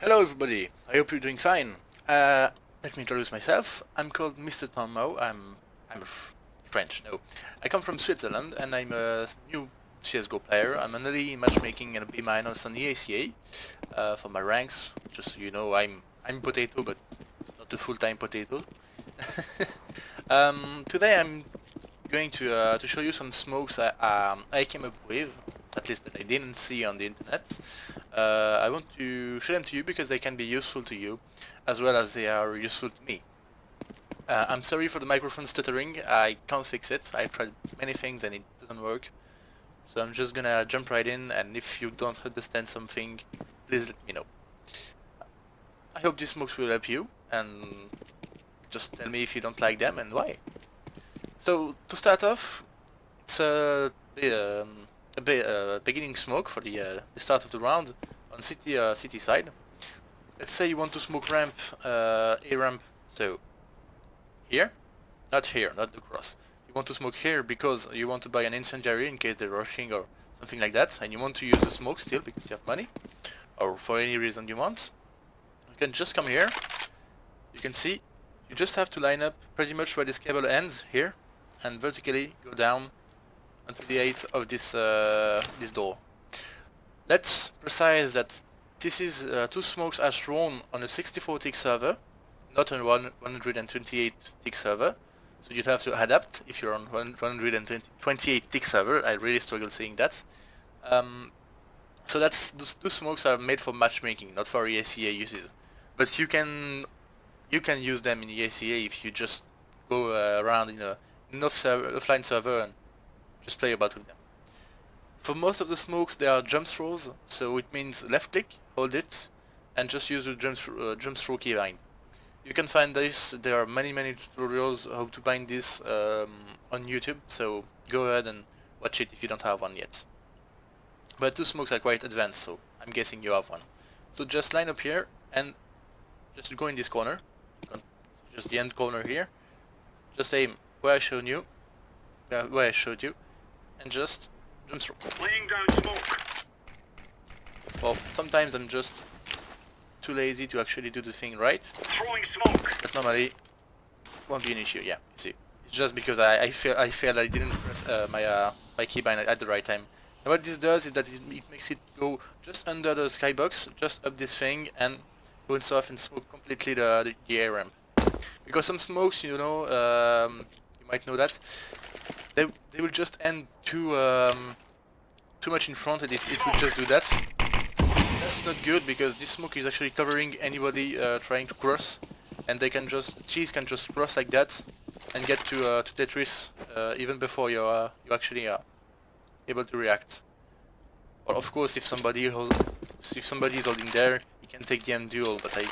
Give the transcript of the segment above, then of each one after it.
Hello everybody, I hope you're doing fine. Let me introduce myself. I'm called Mr. Tomo. I'm French, no. I come from Switzerland and I'm a new CSGO player. I'm an early matchmaking and a B- on the ACA for my ranks. Just so you know, I'm potato, but not a full-time potato. Today I'm going to show you some smokes I came up with, at least that I didn't see on the internet. I want to show them to you because they can be useful to you, as well as they are useful to me. I'm sorry for the microphone stuttering, I can't fix it. I've tried many things and it doesn't work. So I'm just gonna jump right in, and if you don't understand something, please let me know. I hope these smokes will help you, and just tell me if you don't like them and why. So to start off, it's a beginning smoke for the start of the round on city side. Let's say you want to smoke ramp, A ramp, so here, not the cross. You want to smoke here because you want to buy an incendiary in case they're rushing or something like that, and you want to use the smoke still because you have money, or for any reason you want. You can just come here. You can see, you just have to line up pretty much where this cable ends here, and vertically go down until the height of this this door. Let's precise that this is two smokes as thrown on a 64 tick server, not on a 128 tick server. So you'd have to adapt if you're on 128 tick server. I really struggle saying that. So those two smokes are made for matchmaking, not for EACA uses. But you can use them in EACA if you just go around in a offline server and just play about with them. For most of the smokes they are jump throws, so it means left click, hold it, and just use the jump throw keybind. You can find this, there are many tutorials how to bind this on YouTube, so go ahead and watch it if you don't have one yet. But two smokes are quite advanced, so I'm guessing you have one. So just line up here and just go in this corner, just the end corner here. Just aim where I showed you, and just jump through. Laying down smoke. Well, sometimes I'm just too lazy to actually do the thing right. Throwing smoke. But normally won't be an issue. Yeah, you see, it's just because I feel I didn't press my keybind at the right time. And what this does is that it makes it go just under the skybox, just up this thing, and bounce off and smoke completely the air ramp. Because some smokes, you know, you might know that they will just end too much in front, and it will just do that. That's not good because this smoke is actually covering anybody trying to cross, and they can cheese can just cross like that and get to Tetris even before you actually are able to react. Or of course, if somebody is holding there, you can take the end duel, but I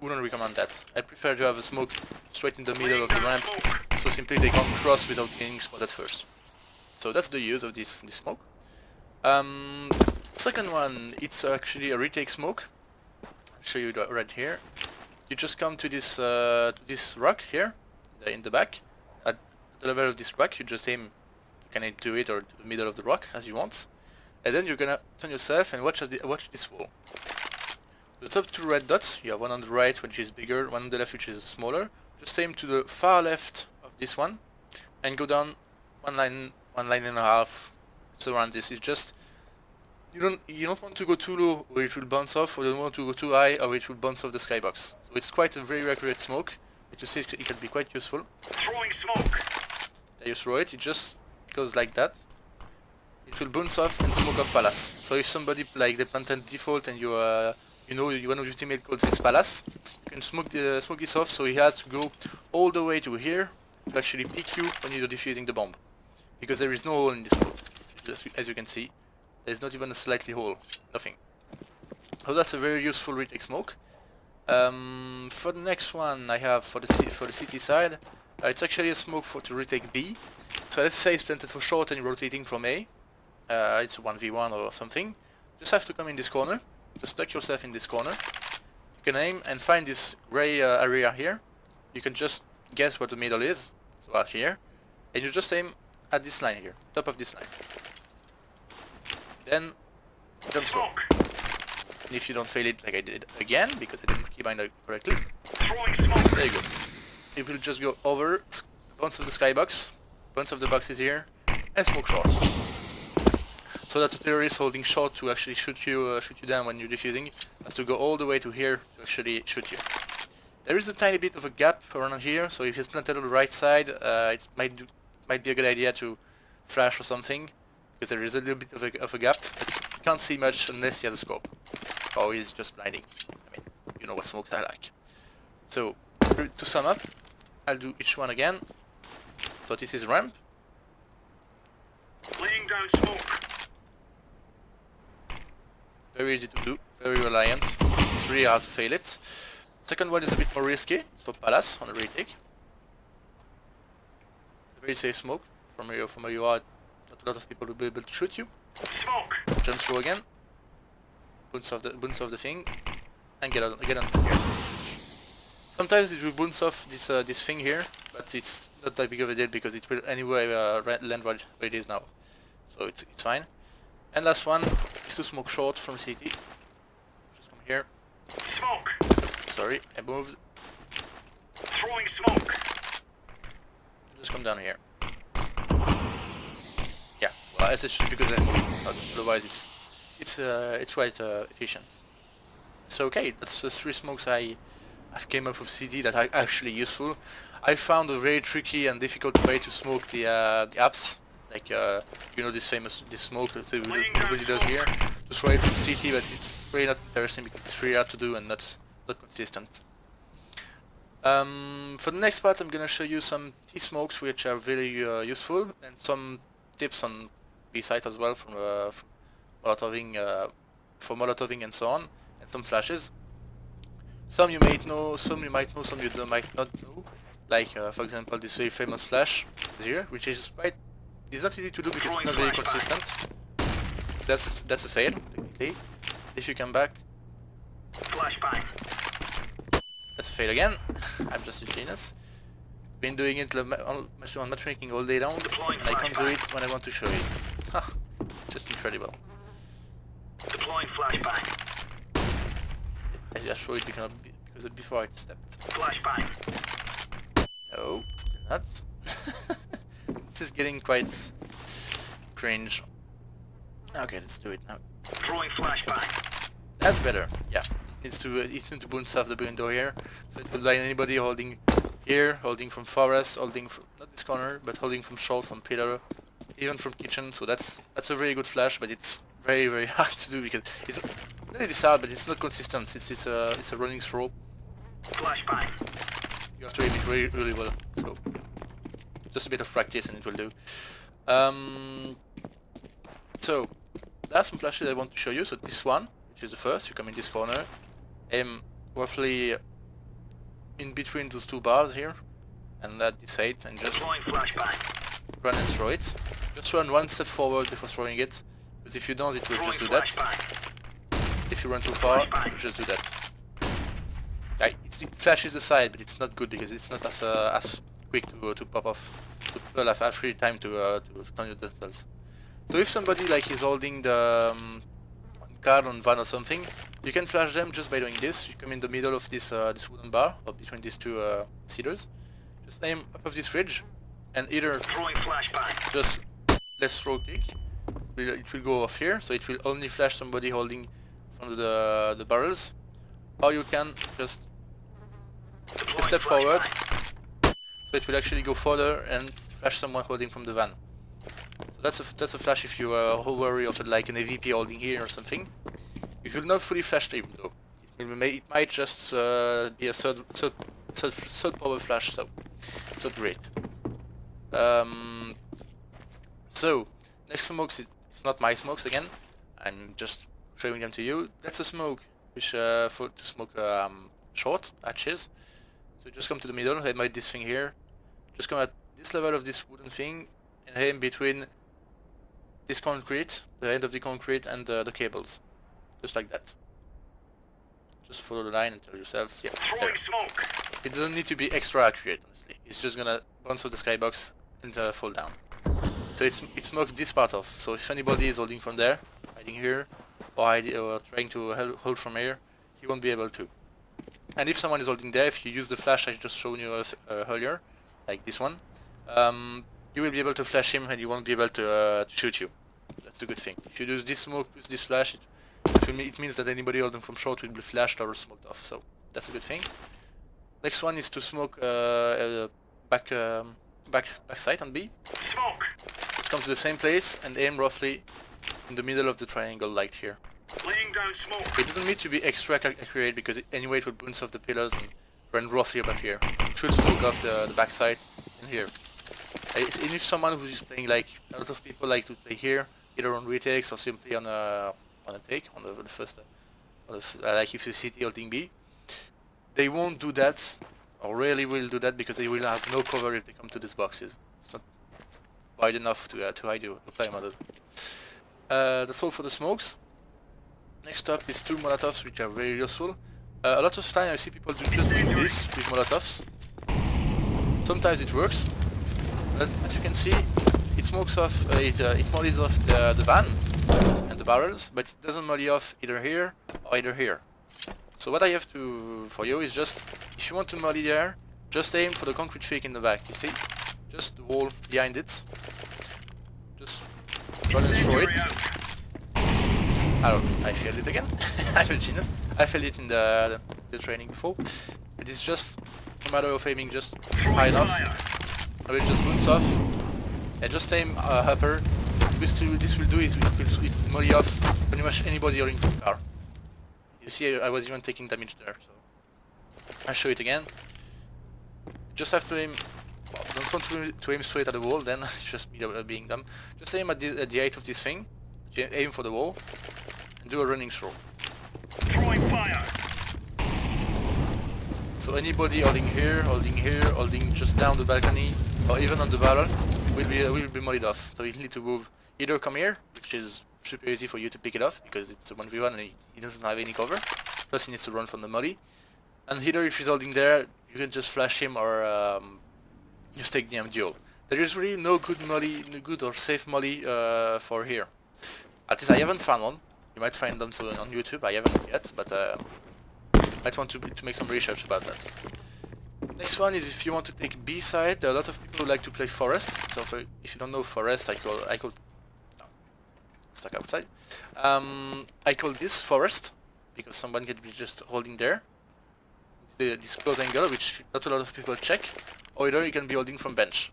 wouldn't recommend that. I prefer to have a smoke straight in the middle of the ramp, so simply they can't cross without getting spotted first. So that's the use of this smoke. Second one, it's actually a retake smoke. I'll show you right here. You just come to this rock here, in the back. At the level of this rock, you just aim. You can aim to it or to the middle of the rock as you want, and then you're gonna turn yourself and watch this wall. The top two red dots, you have one on the right which is bigger, one on the left which is smaller. Just aim to the far left of this one, and go down one line and a half. So around this, it's just you don't want to go too low or it will bounce off, or you don't want to go too high or it will bounce off the skybox. So it's quite a very accurate smoke. But you see it can be quite useful. Throwing smoke. There you throw it, it just goes like that. It will bounce off and smoke off palace. So if somebody like they planted default and you know one of your teammates calls this palace, you can smoke this off, so he has to go all the way to here to actually pick you when you're defusing the bomb. Because there is no hole in this smoke. Just as you can see, there's not even a slightly hole, nothing. So that's a very useful retake smoke. For the next one I have for the city side, it's actually a smoke to retake B. So let's say it's planted for short and you're rotating from A. It's a 1v1 or something. Just have to come in this corner. Just stuck yourself in this corner. You can aim and find this gray area here. You can just guess what the middle is. So out here. And you just aim at this line here, top of this line. Then jump throw. And if you don't fail it like I did again, because I didn't keybind it correctly, Throwing smoke. there you go. It will just go over, bounce of the skybox, bounce of the boxes here, and smoke short. So that the terrorist holding short to actually shoot you down when you're defusing has to go all the way to here to actually shoot you. There is a tiny bit of a gap around here, so if it's planted on the right side, it might be a good idea to flash or something, because there is a little bit of a gap, but you can't see much unless he has a scope, or he's just blinding. I mean, you know what smokes are like. So, to sum up, I'll do each one again. So this is ramp. Laying down smoke. Very easy to do, very reliant. It's really hard to fail it. Second one is a bit more risky. It's for Palace on the retake. Very safe smoke. From where you are, not a lot of people will be able to shoot you. Smoke. Jump through again. Bounce off the thing, and get on here. Sometimes it will bounce off this thing here, but it's not that big of a deal because it will anyway land where it is now. So it's fine. And last one is to smoke short from city. Just come here. Smoke. Sorry, I moved. Throwing smoke. Just come down here. Yeah, well, it's just because I moved. Otherwise, it's quite efficient. So okay, that's the 3 smokes I've came up with CT that are actually useful. I found a very tricky and difficult way to smoke the apps, like you know this smoke that everybody does here, to throw it from CT, but it's really not interesting because it's really hard to do and not consistent. For the next part, I'm gonna show you some T-smokes which are very useful, and some tips on B-site as well from molotoving, for molotoving and so on, and some flashes. Some you might know, some you might might not know. Like for example, this very famous flash here, which is it's not easy to do because it's not very consistent. That's a fail technically. If you come back, Flashbang. that's a fail again. I'm just a genius. Been doing it on matchmaking all day long, and I can't do it when I want to show it. Just incredible. Deploying flashbang. I just show it because before I stepped. Flashbang. No, still not. This is getting quite cringe. Okay, let's do it now. Throwing flashbang. That's better. Yeah, it's to bounce off the window here, so it will blind anybody holding here, holding from forest, holding from not this corner, but holding from short, from pillar, even from kitchen. So that's a very good flash, but it's very hard to do because it's not really hard, but it's not consistent. It's a running throw. Flashbang. You have to aim it really well. So just a bit of practice and it will do. So there are some flashes I want to show you. So this one, which is the first, you come in this corner, aim roughly in between those 2 bars here, and at this height, and just Deploying flashbang. run and throw it. Just run 1 step forward before throwing it, because if you don't, it will Throwing just do that. flashbang. If you run too far, it Flashbang. will just do that. It flashes aside, but it's not good because it's not as quick to pop off. People have free time to turn themselves. So if somebody like is holding the card on van or something, you can flash them just by doing this. You come in the middle of this this wooden bar, or between these 2 cedars. Just aim up of this ridge, and either Throwing flashbang. just left throw click, it will go off here, so it will only flash somebody holding from the barrels, or you can just Deploying step forward, flashbang. so it will actually go further and flash someone holding from the van. So that's a flash if you are worried of like an AVP holding here or something. It will not fully flash even though. It might just be a third power flash, so it's not great. So next smokes it's not my smokes again. I'm just showing them to you. That's a smoke which to smoke short hatches. So just come to the middle, aim at this thing here. Just come at this level of this wooden thing and aim between this concrete, the end of the concrete, and the cables. Just like that. Just follow the line and tell yourself, yeah, there. Throwing smoke. It doesn't need to be extra accurate, honestly. It's just gonna bounce off the skybox and fall down. So it smokes this part off. So if anybody is holding from there, hiding here, or trying to hold from here, he won't be able to. And if someone is holding there, if you use the flash I just shown you earlier, like this one, you will be able to flash him and he won't be able to shoot you. That's the good thing. If you use this smoke with this flash, it means that anybody holding from short will be flashed or smoked off, so that's a good thing. Next one is to smoke back side on B. Smoke. Just come to the same place and aim roughly in the middle of the triangle like here. Laying down smoke. It doesn't need to be extra accurate because anyway it will bounce off the pillars and run roughly about here. It will smoke off the backside in here. And if someone who is playing, like a lot of people like to play here, either on retakes or simply on a take, on the first, like if you CT holding B, they won't do that, or rarely will do that, because they will have no cover if they come to these boxes. It's not wide enough to hide your play model. That's all for the smokes. Next up is 2 Molotovs, which are very useful. A lot of time I see people just doing this with Molotovs. Sometimes it works, but as you can see, it smokes off, it mollies off the van and the barrels, but it doesn't molly off either here or either here. So what I have to for you is just, if you want to molly there, just aim for the concrete fake in the back, you see? Just the wall behind it. Just run and throw it. I failed it again. I'm a genius. I failed it in the training before. But it's just a matter of aiming just high enough. I will just bounce off and just aim upper. This will do is it will molly off pretty much anybody holding the car. You see, I was even taking damage there, so I'll show it again. You just have to aim. Well, don't want to aim straight at the wall, then it's just me being dumb. Just aim at the height of this thing. Aim for the wall and do a running throw. Throwing fire. So anybody holding here, holding just down the balcony, or even on the barrel, will be mollied off. So you need to move. Either come here, which is super easy for you to pick it off because it's a 1v1 and he doesn't have any cover. Plus he needs to run from the molly. And either if he's holding there, you can just flash him or just take the duel. There is really no good molly, no good or safe molly for here. At least I haven't found one. You might find them on YouTube. I haven't yet, but I might want to make some research about that. Next one is if you want to take B side. There are a lot of people who like to play forest. So if you don't know forest, I call stuck outside. I call this forest because someone can be just holding there. This close angle, which not a lot of people check, or either you can be holding from bench.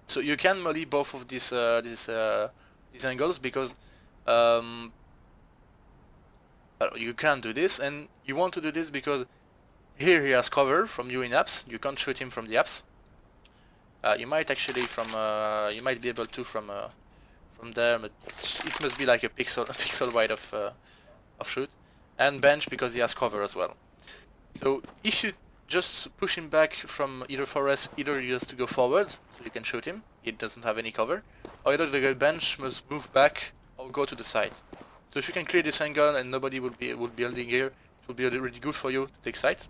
So you can molly both of these angles because you can do this, and you want to do this because here he has cover from you in apps. You can't shoot him from the apps. You might actually you might be able to from there, but it must be like a pixel wide of shoot, and bench because he has cover as well. So if you just push him back from either forest, either he has to go forward so you can shoot him. He doesn't have any cover, or either the bench must move back or go to the side. So if you can clear this angle and nobody would be holding here, it will be really good for you to take sight.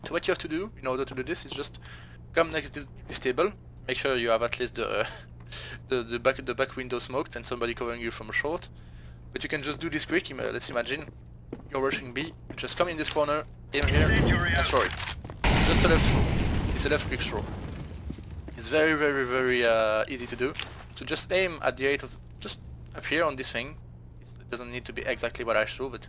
So what you have to do in order to do this is just come next to this table. Make sure you have at least the back window smoked and somebody covering you from short. But you can just do this quick. Let's imagine you're rushing B. You just come in this corner, aim here, and throw it. Just a left throw. It's a left quick throw. It's very, very, very easy to do. So just aim at the height of just up here on this thing. It doesn't need to be exactly what I threw, but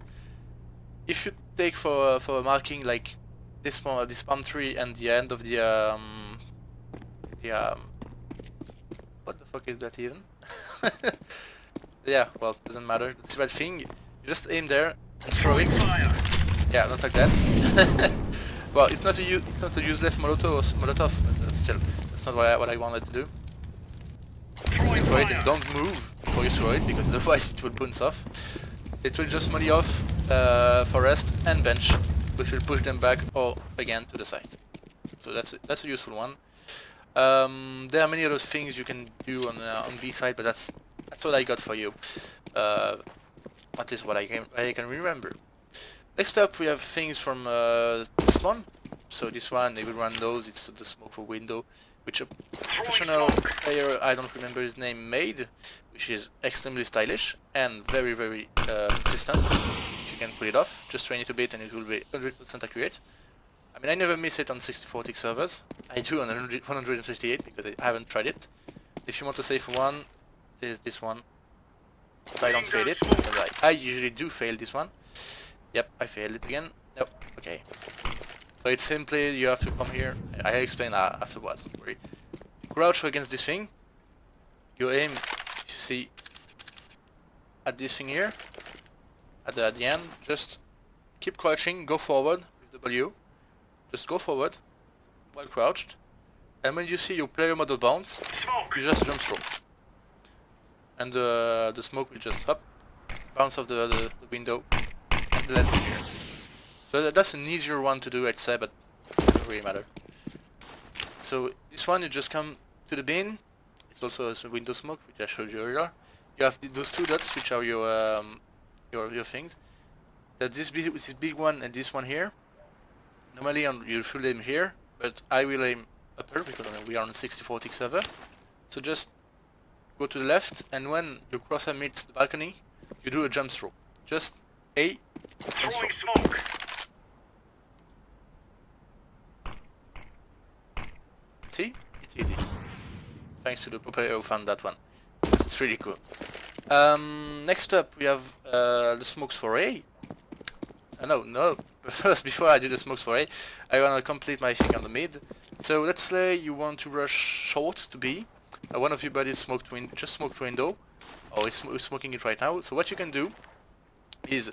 if you take for a marking like this palm tree and the end of the what the fuck is that even? Yeah, well, doesn't matter. That's the right thing. You just aim there and throw it. Yeah, not like that. Well, it's not a useless Molotov, but still, that's not what I wanted to do. Just aim for it and don't move before you throw it, because otherwise it will bounce off. It will just molly off forest and bench, which will push them back or again to the side. So that's a useful one. There are many other things you can do on B side, but that's what I got for you. At least what I can remember. Next up we have things from this one. So this one, they will run those. It's the smoke for window. which a professional player, I don't remember his name, made, which is extremely stylish and very, very consistent. If you can pull it off, just train it a bit and it will be 100% accurate. I mean, I never miss it on 64-tick servers. I do on 158 because I haven't tried it. If you want a safe one, there's this one. If I don't fail it, because I usually do fail this one. Yep, I failed it again. Nope, okay. So it's simply, you have to come here. I explain afterwards, don't worry. Crouch against this thing. You aim, if you see, at this thing here. At the end, just keep crouching, go forward with W. Just go forward, while crouched. And when you see your player model bounce, you just jump through. And the smoke will just hop, bounce off the window, and land here. So that's an easier one to do, I'd say, but it doesn't really matter. So this one, you just come to the bin. It's also a window smoke, which I showed you earlier. You have those two dots, which are your things. That this big one and this one here. Normally you should aim here, but I will aim upper because we are on a 64-tick server. So just go to the left, and when your crosshair meets the balcony, you do a jump throw. Just A, and throw. See? It's easy. Thanks to the player who found that one. It's really cool. Next up we have the smokes for A. No. First, before I do the smokes for A, I want to complete my thing on the mid. So let's say you want to rush short to B. One of your buddies just smoked window, or is smoking it right now. So what you can do is,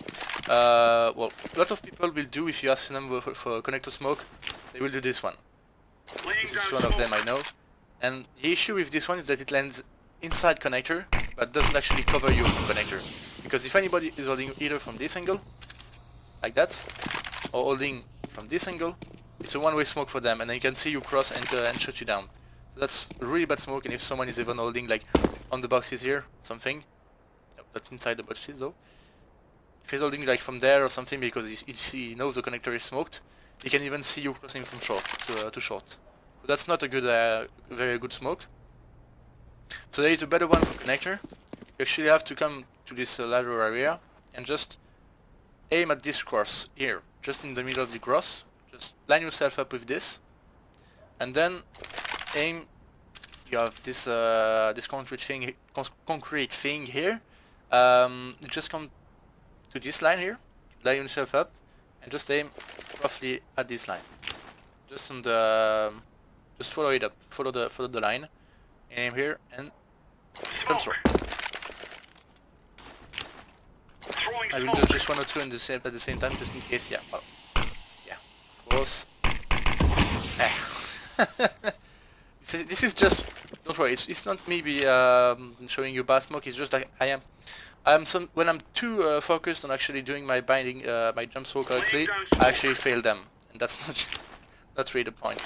well, a lot of people will do, if you ask them for connector smoke, they will do this one. This is one of them, I know. And the issue with this one is that it lands inside connector, but doesn't actually cover you from connector. Because if anybody is holding either from this angle, like that, or holding from this angle, it's a one-way smoke for them, and then you can see you cross and shut you down. So that's a really bad smoke, and if someone is even holding like on the boxes here, something, no, that's inside the boxes though. If he's holding like from there or something because he knows the connector is smoked, he can even see you crossing from short to short. So that's not a good, very good smoke. So there is a better one for connector. You actually have to come to this ladder area and just aim at this cross here, just in the middle of the cross. Just line yourself up with this, and then aim. You have this this concrete thing here. You just come to this line here, line yourself up, and just aim roughly at this line. Just on the, just follow it up, follow the line. Aim here and jump through. I will do just one or two at the same time, just in case. Yeah, well, yeah, of course. This is just, don't worry. It's not me showing you bad smoke. It's just like when I'm too focused on actually doing my binding, my jump throw correctly, I actually fail them, and that's not really the point.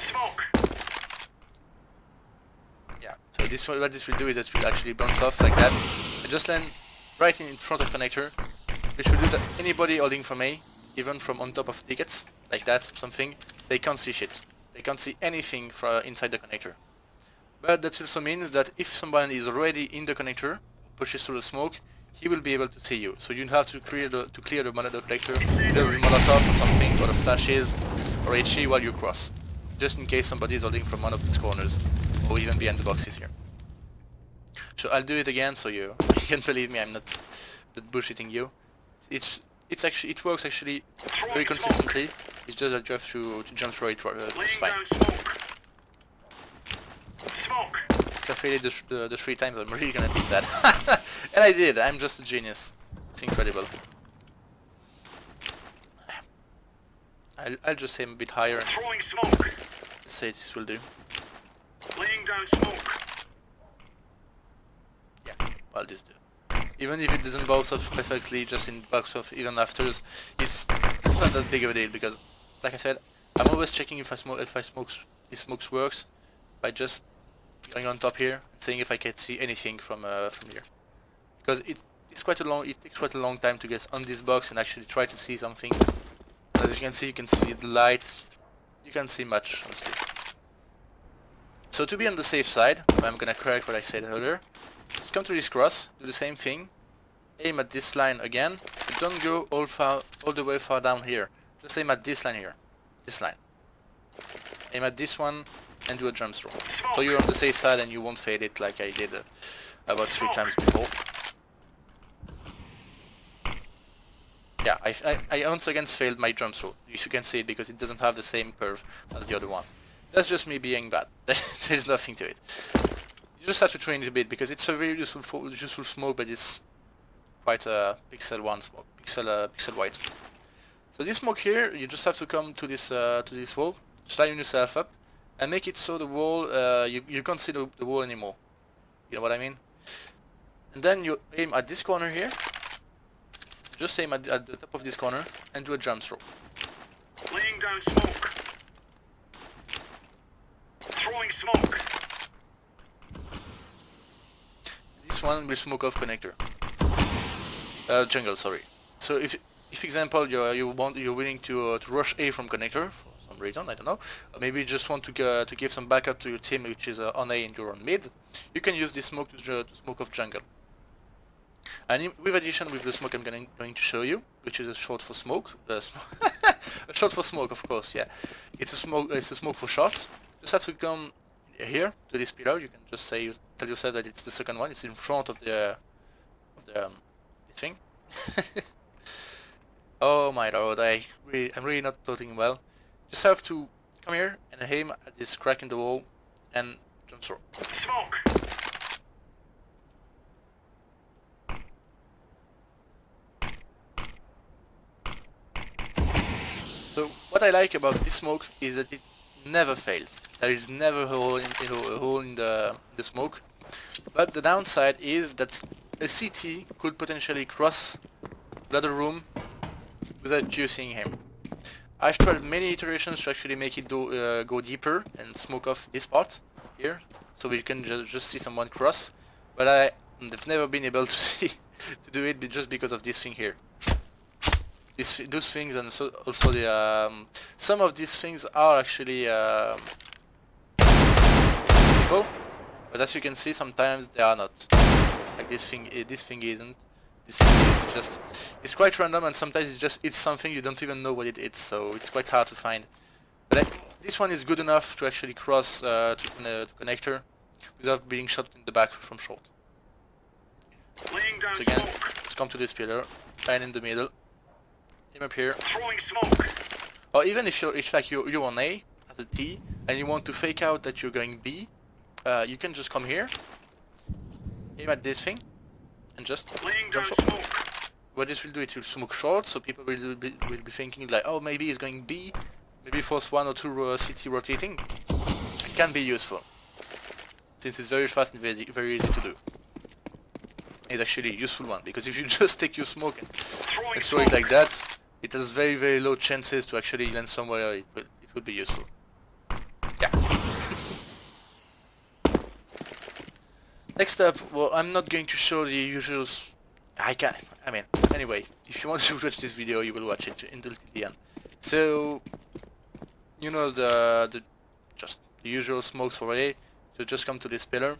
Yeah. So what this will do is it will actually bounce off like that, and just land right in front of connector. Which will do that anybody holding from A, even from on top of tickets, like that, something, they can't see shit. They can't see anything from inside the connector. But that also means that if someone is already in the connector, pushes through the smoke, he will be able to see you. So you have to clear the connector, either with Molotov or something, or the flashes, or HE while you cross. Just in case somebody is holding from one of these corners, or even behind the boxes here. So I'll do it again so you can believe me, I'm not bullshitting you. It works actually very consistently. It's just that you have to jump through it just fine. If I failed the 3 times, I'm really gonna be sad. And I did. I'm just a genius. It's incredible. I'll just aim a bit higher. Let's say this will do. Laying down smoke. Yeah, well, this do. Even if it doesn't bounce off perfectly, just in bounce off even afters, it's not that big of a deal because, like I said, I'm always checking if smokes works by just going on top here and seeing if I can see anything from here, because it takes quite a long time to get on this box and actually try to see something. As you can see the lights. You can't see much, honestly. So to be on the safe side, I'm gonna correct what I said earlier. Just come to this cross, do the same thing, aim at this line again, but don't go all the way far down here. Just aim at this line here, this line. Aim at this one and do a jump throw. So you're on the safe side and you won't fade it like I did about 3 times before. Yeah, I once again failed my jump throw. You can see it because it doesn't have the same curve as the other one. That's just me being bad. There's nothing to it. You just have to train it a bit because it's a very useful smoke, but it's quite a pixel white smoke. So this smoke here, you just have to come to this wall, slide yourself up, and make it so the wall you can't see the wall anymore. You know what I mean? And then you aim at this corner here. Just aim at the top of this corner and do a jump throw. Laying down smoke. Throwing smoke. This one will smoke off connector. Jungle, sorry. So if example you're willing to rush A from connector for some reason, I don't know, or maybe you just want to give some backup to your team which is on A and you're on mid, you can use this smoke to smoke off jungle. And with addition with the smoke I'm going to show you, which is a short for smoke, a short for smoke, of course, yeah. It's a smoke for shots. Just have to come here to this pillar. You can just tell yourself that it's the second one. It's in front of this thing. Oh my lord, I'm really not talking well. Just have to come here and aim at this crack in the wall and jump through. Smoke. So what I like about this smoke is that it never fails. There is never a hole in the smoke. But the downside is that a CT could potentially cross the other room without you seeing him. I've tried many iterations to actually make it go deeper and smoke off this part here, so we can just see someone cross. But I've never been able to do it just because of this thing here. Those things, and so also the some of these things are actually physical, but as you can see, sometimes they are not. Like this thing isn't. This thing is just, it's quite random, and sometimes it's something you don't even know what it is, so it's quite hard to find. But this one is good enough to actually cross to connector without being shot in the back from short. Laying down So again, smoke. just come to this pillar, line in the middle. Aim up here, Throwing smoke. or even if you're on A as a T and you want to fake out that you're going B, you can just come here, aim at this thing, and just Laying jump down short. smoke. What this will do, it will smoke short, so people will be thinking like, oh, maybe he's going B, maybe force 1 or 2 CT rotating. It can be useful, since it's very fast and very easy to do. It's actually a useful one, because if you just take your smoke and throw it like that, it has very low chances to actually land somewhere. It would be useful. Yeah. Next up, well, I'm not going to show the usuals. Anyway, if you want to watch this video, you will watch it until the end. So, you know just the usual smokes for A. So just come to this pillar.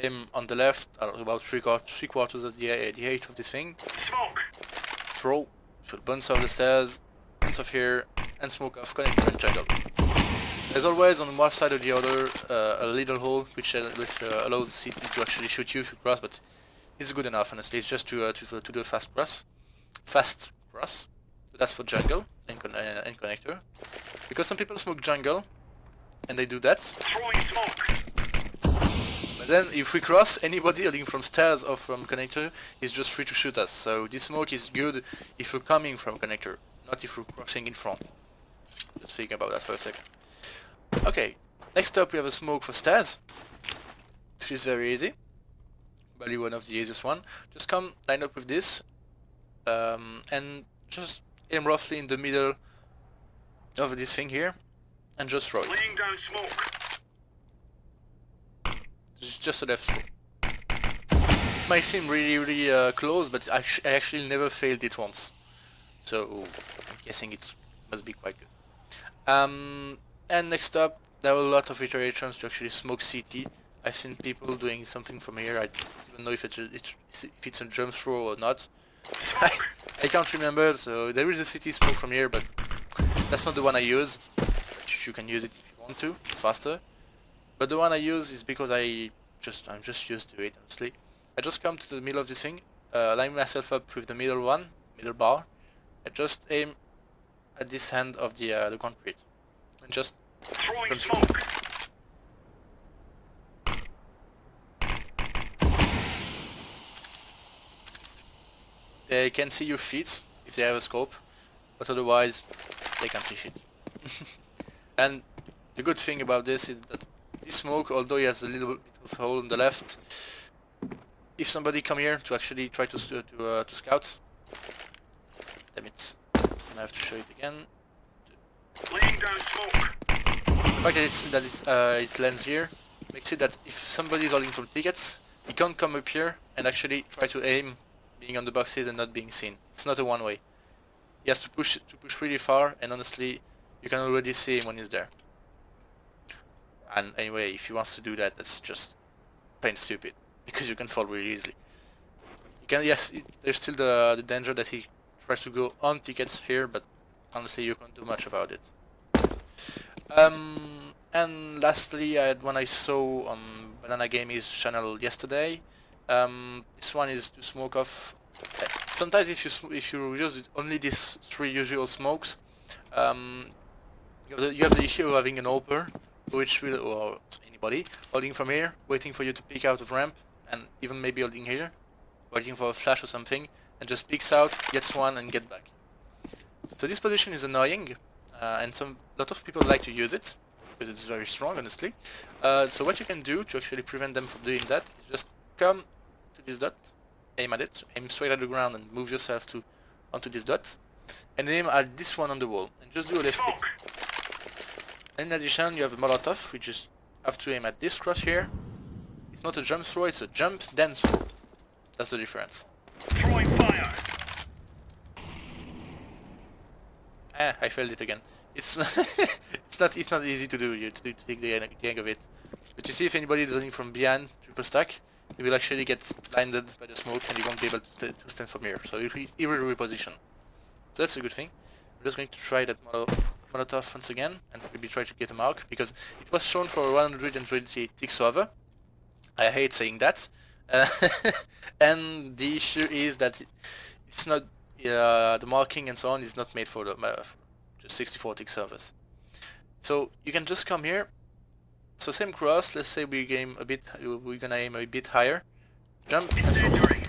Aim on the left, about three quarters of the height of this thing. Smoke. Throw. Should bounce off the stairs, bounce off here, and smoke off connector and jungle. As always, on one side or the other, a little hole which allows the CT to actually shoot you if you cross, but it's good enough, honestly. It's just to do a fast cross. So that's for jungle and connector. Because some people smoke jungle, and they do that. Throwing smoke. But then if we cross, anybody heading from stairs or from connector is just free to shoot us. So this smoke is good if we're coming from connector, not if we're crossing in front. Just think about that for a second. Okay, next up we have a smoke for stairs, which is very easy. Probably one of the easiest one. Just come line up with this, and just aim roughly in the middle of this thing here, and just throw it. Laying down smoke. It's just a left throw. Might seem really close, but I actually never failed it once. So I'm guessing it must be quite good. And next up, there are a lot of iterations to actually smoke CT. I've seen people doing something from here. I don't even know if it's a jump throw or not. I can't remember. So there is a CT smoke from here, but that's not the one I use. But you can use it if you want to, faster. But the one I use is because I'm just used to it, honestly. I just come to the middle of this thing, line myself up with the middle bar. I just aim at this end of the concrete and just Throwing jump through. smoke. They can see your feet if they have a scope, but otherwise they can't see shit. And the good thing about this is that this smoke, although it has a little bit of a hole on the left, if somebody come here to actually try to scout, damn it, I have to show it again. Laying down smoke. The fact that it lands here makes it that if somebody is holding from tickets, he can't come up here and actually try to aim, being on the boxes and not being seen. It's not a one way. He has to push really far, and honestly, you can already see him when he's there. And anyway, if he wants to do that, that's just plain stupid, because you can fall really easily. You can, yes, there's still the danger that he tries to go on tickets here, but honestly, you can't do much about it. And lastly, I had one I saw on Banana Gaming's channel yesterday. This one is to smoke off. Sometimes if you use only these three usual smokes, you have the issue of having an oper, which will, or anybody holding from here, waiting for you to peek out of ramp, and even maybe holding here, waiting for a flash or something, and just peeks out, gets one, and get back. So this position is annoying, and lot of people like to use it because it's very strong, honestly. So what you can do to actually prevent them from doing that is just come to this dot, aim at it, aim straight at the ground, and move yourself onto this dot, and aim at this one on the wall, and just do a left click. Smoke. In addition, you have a Molotov, which is have to aim at this cross here. It's not a jump throw, it's a jump then throw. That's the difference. Throwing fire. I failed it again. It's it's not easy to do. You to take the hang of it. But you see, if anybody is running from behind triple stack, he will actually get blinded by the smoke, and he won't be able to stand from here. So he will reposition. So that's a good thing. I'm just going to try that Molotov once again, and maybe try to get a mark, because it was shown for 120 ticks over. I hate saying that. And the issue is that it's not the marking and so on is not made for just 64 tick servers. So you can just come here. So same cross. Let's say we're gonna aim a bit higher. Jump and throw. Incendiary.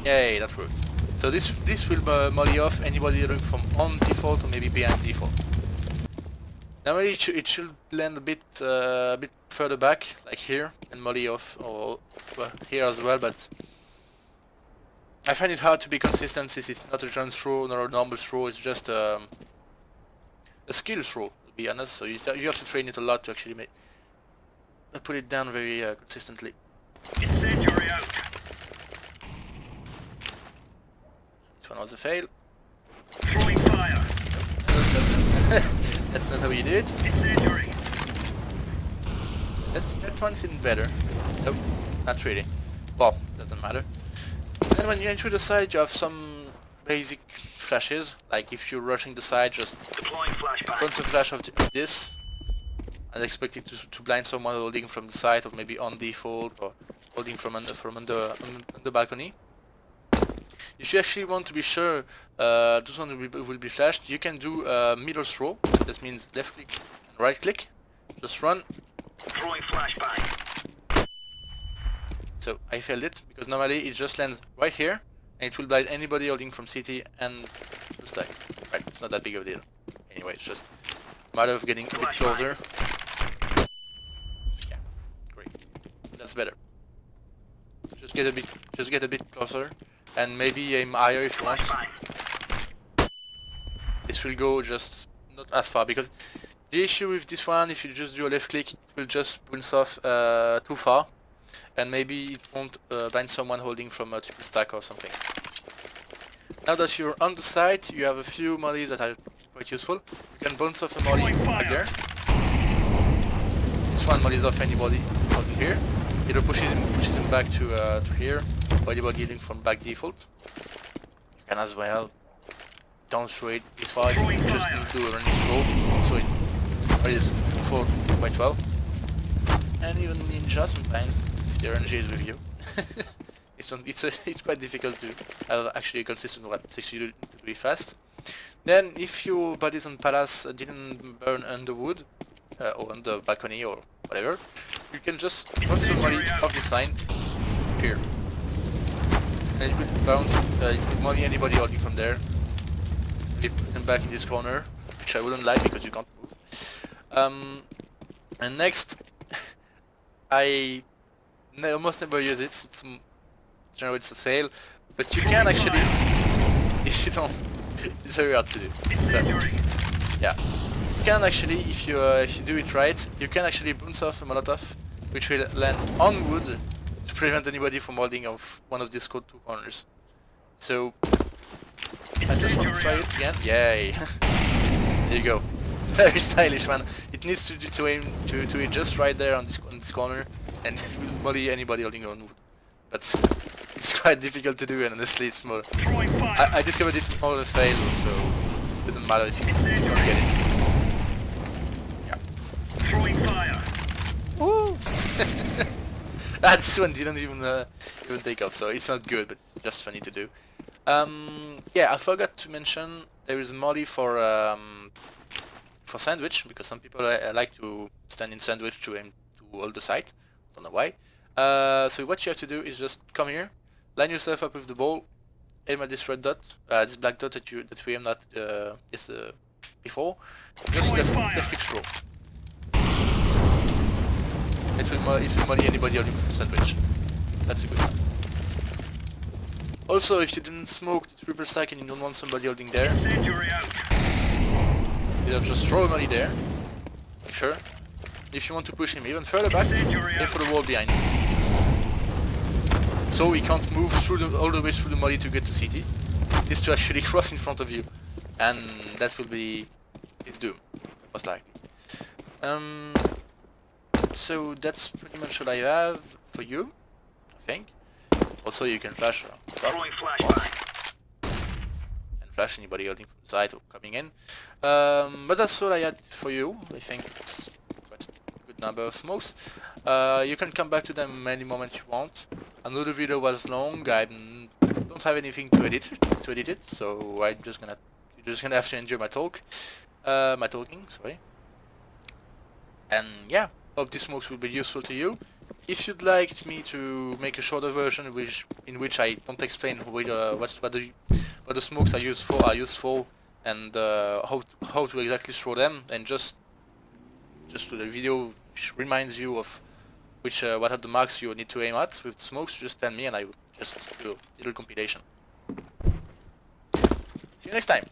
Yay, that worked. So this will molly off anybody running from on default or maybe behind default. Normally it should land a bit further back, like here, and molly off, or well, here as well, but I find it hard to be consistent since it's not a jump throw nor a normal throw, it's just a skill throw, to be honest, so you have to train it a lot to actually put it down very consistently. Incendiary out. This one was a fail. Throwing fire. That's not how you do it. Incendiary. That one seemed better. Nope, not really. Well, doesn't matter. And when you enter the side, you have some basic flashes, like if you're rushing the side, just Deploying flashbang. once a flash of this, and expect it to blind someone holding from the side, or maybe on default, or holding from under the balcony. If you actually want to be sure this one will be flashed, you can do middle throw. That means left click and right click. Just run. Throwing flashbang. So I failed it because normally it just lands right here, and it will blind anybody holding from CT and the stack. Right, it's not that big of a deal. Anyway, it's just a matter of getting a bit closer. Yeah, great. That's better. Just get a bit closer, and maybe aim higher if you want. Flashbang. This will go just not as far, because the issue with this one, if you just do a left click, it will just bounce off too far, and maybe it won't blind someone holding from a triple stack or something. Now that you're on the site, you have a few mollies that are quite useful. You can bounce off a molly back there. This one mollies off anybody over here. Either pushes him back to here, or anybody healing from back default. You can as well don't throw it this far, you just need to do a running throw, so it is for quite well. And even ninja sometimes, if the RNG is with you. it's quite difficult to have actually a consistent what you need to do it fast. Then if your bodies on palace didn't burn under wood, or on the balcony or whatever, you can just bounce somebody off the sign here. And you will bounce, you can molly anybody holding from there. You put them back in this corner, which I wouldn't like because you can't move. And next, I almost never use it, generally it's a fail, but you can actually, if you don't, it's very hard to do. So, yeah. You can actually, if you do it right, you can actually bounce off a Molotov, which will land on wood to prevent anybody from holding off one of these two corners. So I just want to try it again. Yay! There you go. Very stylish, man. It needs to aim to it just right there on this corner, and it will molly anybody holding on wood. But it's quite difficult to do, and honestly, it's more. I discovered it's more a fail, so it doesn't matter if you don't get it. Throwing fire. Woo! This one didn't even take off, so it's not good, but it's just funny to do. Yeah, I forgot to mention there is a molly for sandwich, because some people like to stand in sandwich to aim to hold the site. Don't know why. So what you have to do is just come here, line yourself up with the ball, aim at this red dot, this black dot that we aimed at before. Just left click throw. It will molly anybody holding for sandwich. That's a good one. Also, if you didn't smoke the triple stack and you don't want somebody holding there, either just throw a molly there, make sure. If you want to push him even further back, aim for the wall behind. So he can't move all the way through the molly to get to CT. It is to actually cross in front of you, and that will be his doom, most likely. So that's pretty much what I have for you, I think. Also, you can flash and flash anybody holding from the side or coming in. But that's all I had for you. I think it's quite a good number of smokes. You can come back to them any moment you want. I know the video was long. I don't have anything to edit it, so you're just gonna have to enjoy my talking. Sorry. And yeah. Hope these smokes will be useful to you. If you'd like me to make a shorter version in which I don't explain what the smokes are used for, and how to exactly throw them, and just the video which reminds you of what are the marks you need to aim at with the smokes, just tell me and I will just do a little compilation. See you next time.